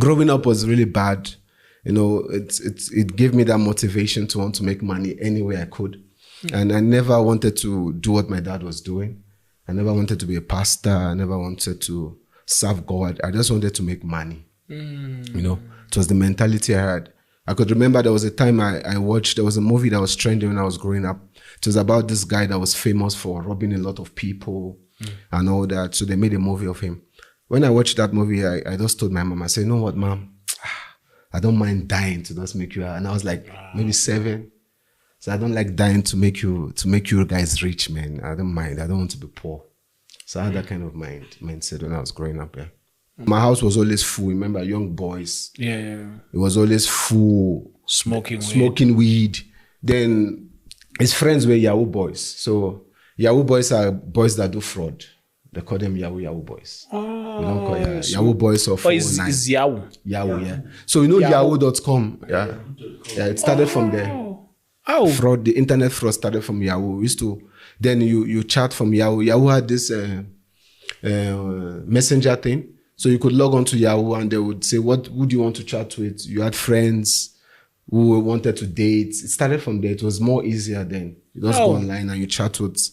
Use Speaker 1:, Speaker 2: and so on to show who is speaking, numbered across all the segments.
Speaker 1: growing up was really bad. You know, it gave me that motivation to want to make money any way I could. And I never wanted to do what my dad was doing. I never wanted to be a pastor. I never wanted to serve God. I just wanted to make money. You know, it was the mentality I had. I could remember there was a time I watched, there was a movie that was trending when I was growing up. It was about this guy that was famous for robbing a lot of people and all that. So they made a movie of him. When I watched that movie, I just told my mom, I said, you know what, Mom? I don't mind dying to just make you, and I was like maybe 7. So I don't like dying to make you guys rich, man. I don't mind. I don't want to be poor. So I had that kind of mindset when I was growing up, yeah. My house was always full. Remember, young boys. Yeah. It was always full. Smoking weed. Then his friends were Yahoo boys. So Yahoo boys are boys that do fraud. They call them Yahoo boys. Oh. We don't call Yahoo boys or 419.
Speaker 2: Is Yahoo?
Speaker 1: Yahoo, yeah. So you know Yahoo.com, yeah. Yeah, it started from there.
Speaker 2: Oh.
Speaker 1: Fraud, the internet fraud started from Yahoo. We used to, then you chat from Yahoo. Yahoo had this messenger thing. So you could log on to Yahoo and they would say, who do you want to chat with? You had friends who wanted to date. It started from there. It was more easier then. You just go online and you chat with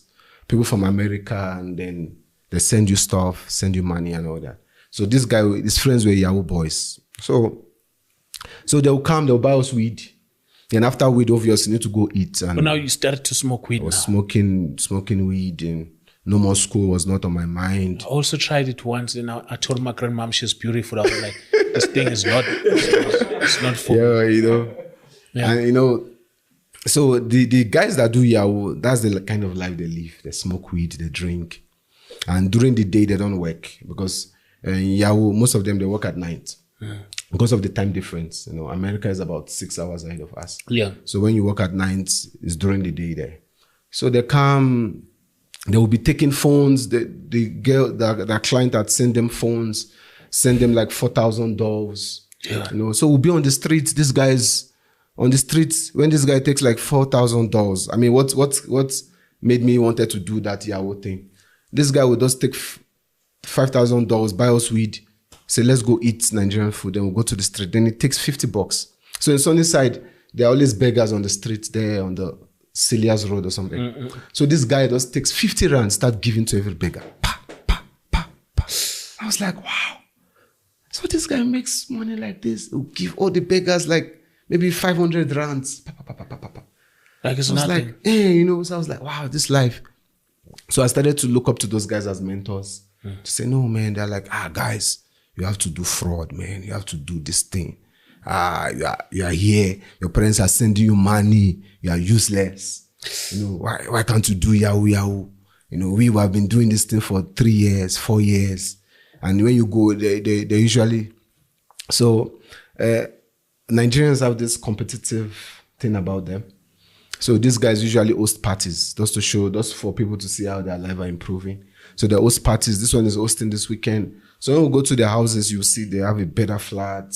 Speaker 1: people from America and then they send you stuff, send you money and all that. So this guy, his friends were Yahoo boys. So they'll come, they'll buy us weed. And after weed, obviously, you need to go eat. And
Speaker 2: but now you started to smoke weed.
Speaker 1: I was smoking weed and no more school was not on my mind.
Speaker 2: I also tried it once and I told my grandmom she's beautiful. I was like, this thing is not, it's not for me.
Speaker 1: You know. Yeah. And you know, so the guys that do Yahoo, that's the kind of life they live. They smoke weed, they drink. And during the day, they don't work because in Yahoo, most of them, they work at night. Because of the time difference. You know, America is about 6 hours ahead of us.
Speaker 2: Yeah.
Speaker 1: So when you work at night, it's during the day there. So they come, they will be taking phones. The client had sent them phones, send them like $4,000. Yeah. You know, so we'll be on the streets. This guy's on the streets. When this guy takes like $4,000, I mean, what made me wanted to do that Yahoo thing? This guy would just take $5,000, buy us weed, say, let's go eat Nigerian food. Then we'll go to the street. Then it takes $50. So in Sunnyside, there are always beggars on the streets there on the Celia's Road or something. So this guy just takes 50 rand, start giving to every beggar. Pa, pa, pa, pa. I was like, wow. So this guy makes money like this. He'll give all the beggars like maybe 500 rands. Pa, pa, pa, pa, pa, pa.
Speaker 2: Like it's nothing.
Speaker 1: Like, hey, you know, so I was like, wow, this life. So I started to look up to those guys as mentors. To say, no, man, they're like, guys, you have to do fraud, man. You have to do this thing. You are here. Your parents are sending you money. You are useless. You know, why can't you do Yahoo? You know, we have been doing this thing for 3 years, 4 years. And when you go, they usually... So, Nigerians have this competitive thing about them. So these guys usually host parties just for people to see how their life are improving. So they host parties. This one is hosting this weekend. So when we go to their houses, you see they have a better flat,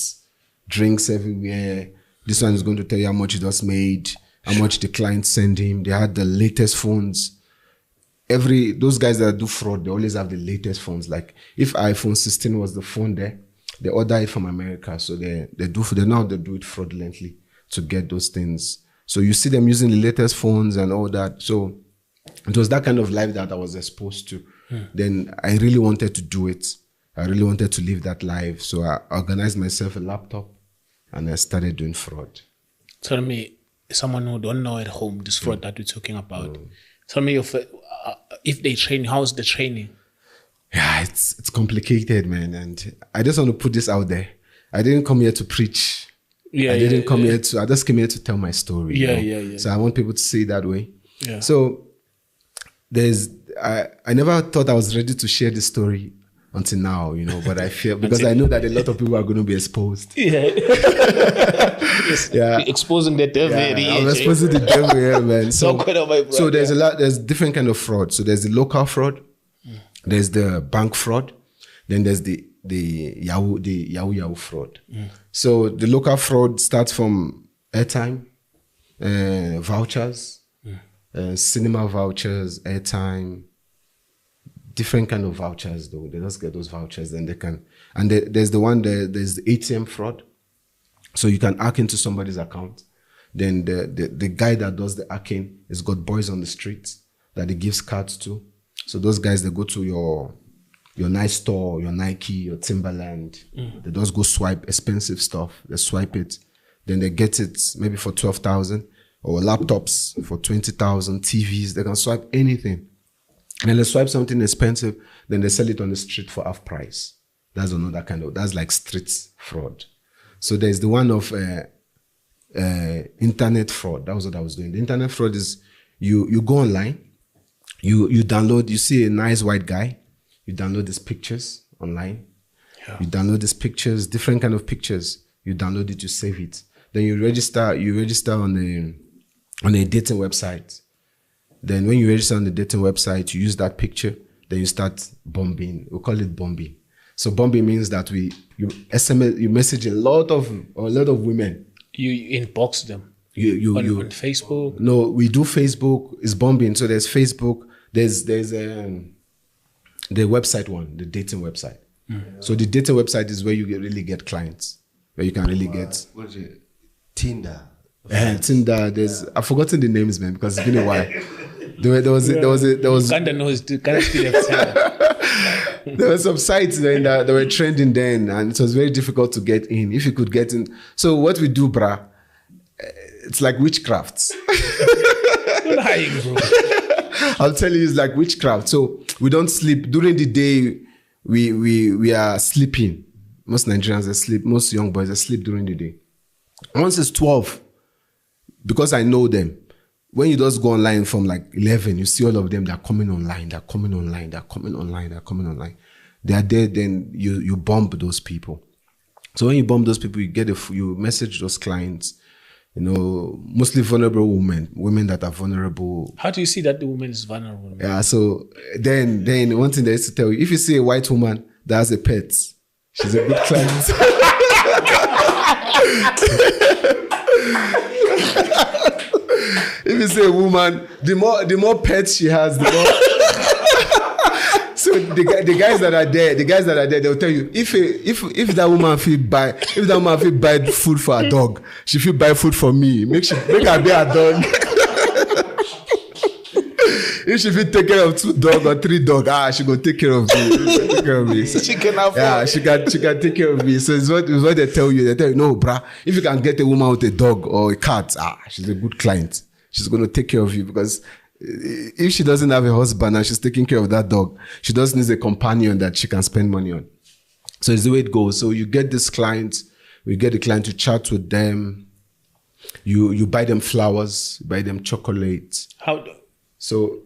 Speaker 1: drinks everywhere. This one is going to tell you how much he just made, how much the client sent him. They had the latest phones. Those guys that do fraud, they always have the latest phones. Like if iPhone 16 was the phone there, they order it from America. So they do it fraudulently to get those things. So you see them using the latest phones and all that. So it was that kind of life that I was exposed to. Then I really wanted to do it. I really wanted to live that life. So I organized myself a laptop and I started doing fraud. Tell
Speaker 2: me, someone who don't know at home, this fraud that we're talking about. Tell me if they train, how's the training?
Speaker 1: Yeah, it's complicated, man. And I just want to put this out there. I didn't come here to preach. I just came here to tell my story. Yeah. So I want people to see it that way. Yeah. So I never thought I was ready to share this story until now, you know, but I feel because I know that a lot of people are going to be exposed. Yeah.
Speaker 2: Exposing the devil.
Speaker 1: I'm exposing the devil here, man. So there's different kind of fraud. So there's the local fraud, there's the bank fraud, then there's the Yahoo fraud. So the local fraud starts from airtime, vouchers, cinema vouchers, airtime, different kind of vouchers though. They just get those vouchers, then they can, And there's the ATM fraud. So you can hack into somebody's account. Then the guy that does the hacking has got boys on the streets that he gives cards to. So those guys, they go to your Nike store, your Nike, your Timberland. They just go swipe expensive stuff. They swipe it. Then they get it maybe for 12,000, or laptops for 20,000, TVs. They can swipe anything. And then they swipe something expensive, then they sell it on the street for half price. That's another that's like street fraud. So there's the one of internet fraud. That was what I was doing. The internet fraud is you go online, you download, you see a nice white guy, you download these pictures online. Yeah. You download these pictures, different kind of pictures. You download it, you save it. Then you register on a dating website. Then when you register on the dating website, you use that picture, then you start bombing. We call it bombing. So bombing means that you message a lot of women. You
Speaker 2: inbox them.
Speaker 1: You
Speaker 2: on Facebook?
Speaker 1: No, we do Facebook. It's bombing. So there's Facebook. There's the website one, the dating website. So the dating website is where you really get clients, where you can really get.
Speaker 3: What is it? Tinder.
Speaker 1: Tinder. I've forgotten the names, man, because it's been a while. There was.
Speaker 2: Uganda knows. Uganda still have Tinder.
Speaker 1: There were some sites then that were trending then, and it was very difficult to get in. If you could get in, so what we do, brah, it's like witchcraft.
Speaker 2: You're lying, bro.
Speaker 1: I'll tell you, it's like witchcraft. So we don't sleep during the day. We are sleeping. Most Nigerians are sleep. Most young boys are sleep during the day. Once it's 12, because I know them. When you just go online from like 11, you see all of them, they're coming online, they're coming online, they're coming online, they're coming online. They are there, then you bomb those people. So when you bomb those people, you message those clients, mostly vulnerable women that are vulnerable.
Speaker 2: How do you see that the woman is vulnerable?
Speaker 1: Yeah, so then one thing they used to tell you, if you see a white woman that has a pet, she's a good client. If you say a woman, the more pets she has, the more. So the guys that are there, they'll tell you if that woman feel buy food for a dog, she feel buy food for me. Make her be a dog. If she feel take care of 2 dogs or 3 dogs, she go take care of me. So,
Speaker 2: she can afford.
Speaker 1: Yeah, she can take care of me. So it's what they tell you. They tell you, no, bruh, if you can get a woman with a dog or a cat, she's a good client. She's going to take care of you, because if she doesn't have a husband and she's taking care of that dog, she just needs a companion that she can spend money on. So it's the way it goes. So you get this client, we get the client to chat with them. You buy them flowers, buy them chocolate. So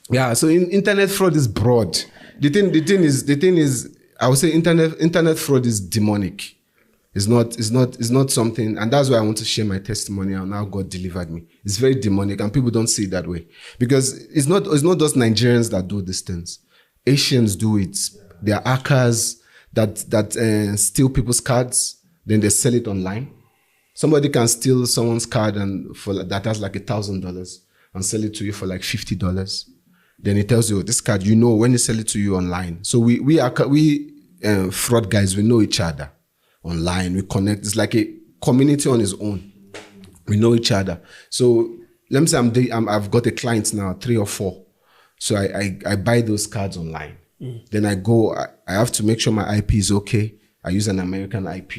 Speaker 1: internet fraud is broad. The thing is, I would say internet fraud is demonic. It's not something, and that's why I want to share my testimony on how God delivered me. It's very demonic, and people don't see it that way, because it's not just Nigerians that do these things. Asians do it. There are hackers that steal people's cards, then they sell it online. Somebody can steal someone's card that has like $1,000 and sell it to you for like $50. Then it tells you this card, when they sell it to you online. So we fraud guys, we know each other online. We connect. It's like a community on its own. We know each other. So let me say I've got a client now, 3 or 4. So I buy those cards online. Then I go. I have to make sure my IP is okay. I use an American IP.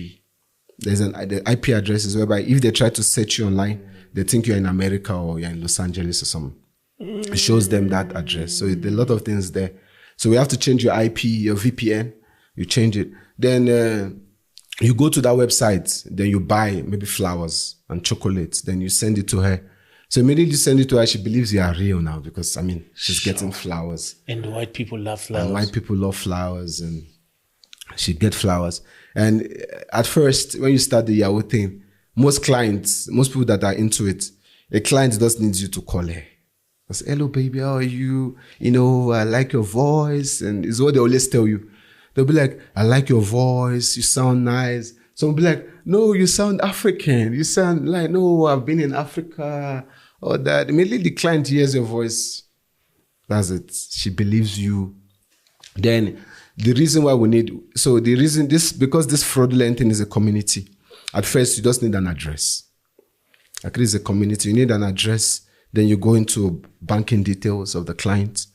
Speaker 1: The IP address is whereby if they try to search you online, they think you're in America or you're in Los Angeles or something. It shows them that address. So there are a lot of things there. So we have to change your IP, your VPN. You change it. Then you go to that website. Then you buy maybe flowers and chocolates. Then you send it to her. So immediately you send it to her, she believes you are real now, because she's getting flowers.
Speaker 2: And white people love flowers.
Speaker 1: And white people love flowers, and she get flowers. And at first, when you start the Yahoo thing, most people that are into it, a client just needs you to call her. I say, hello, baby, how are you? I like your voice. And it's what they always tell you. They'll be like, I like your voice. You sound nice. Some will be like, no, you sound African. You sound like, no, I've been in Africa. Or that. Immediately the client hears your voice. That's it. She believes you. Then the reason why we need, so the reason this, because this fraudulent thing is a community. At first, you just need an address. Like it is a community, you need an address. Then you go into banking details of the client.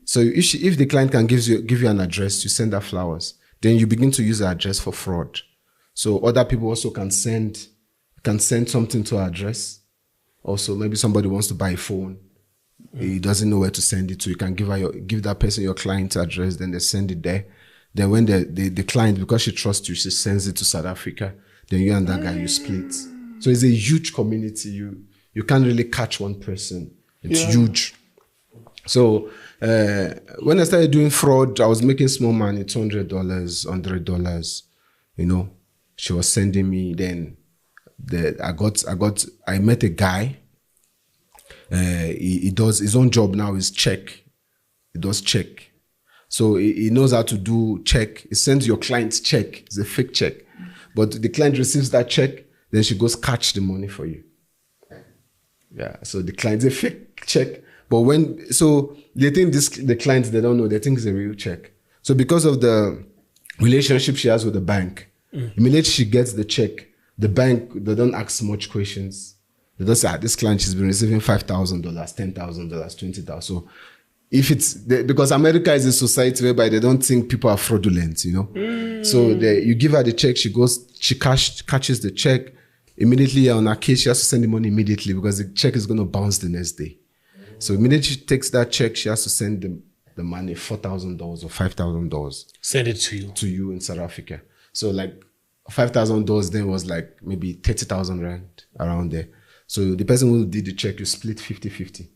Speaker 1: So if the client can give you an address, you send her flowers. Then you begin to use the address for fraud. So other people also can send something to her address. Also, maybe somebody wants to buy a phone. He doesn't know where to send it to. You can give that person your client's address. Then they send it there. Then when the client, because she trusts you, she sends it to South Africa. Then you and that guy, you split. So it's a huge community. You can't really catch one person. It's huge. So when I started doing fraud, I was making small money, $200, $100. You know, she was sending me. Then I met a guy. He does his own job now is check. He does check. So he knows how to do check. He sends your client's check. It's a fake check. But the client receives that check, then she goes catch the money for you. Yeah, so the client's a fake check. But so they think the clients, they don't know, they think it's a real check. So because of the relationship she has with the bank, immediately she gets the check, the bank, they don't ask much questions. They just say, this client, she's been receiving $5,000, $10,000, $20,000. So if because America is a society whereby they don't think people are fraudulent, you know. So you give her the check, she catches the check. Immediately on her case, she has to send the money immediately because the check is going to bounce the next day. So immediately she takes that check, she has to send the money, $4,000 or $5,000.
Speaker 2: Send it to you.
Speaker 1: To you in South Africa. So like $5,000 then was like maybe 30,000 rand around there. So the person who did the check, you split 50-50.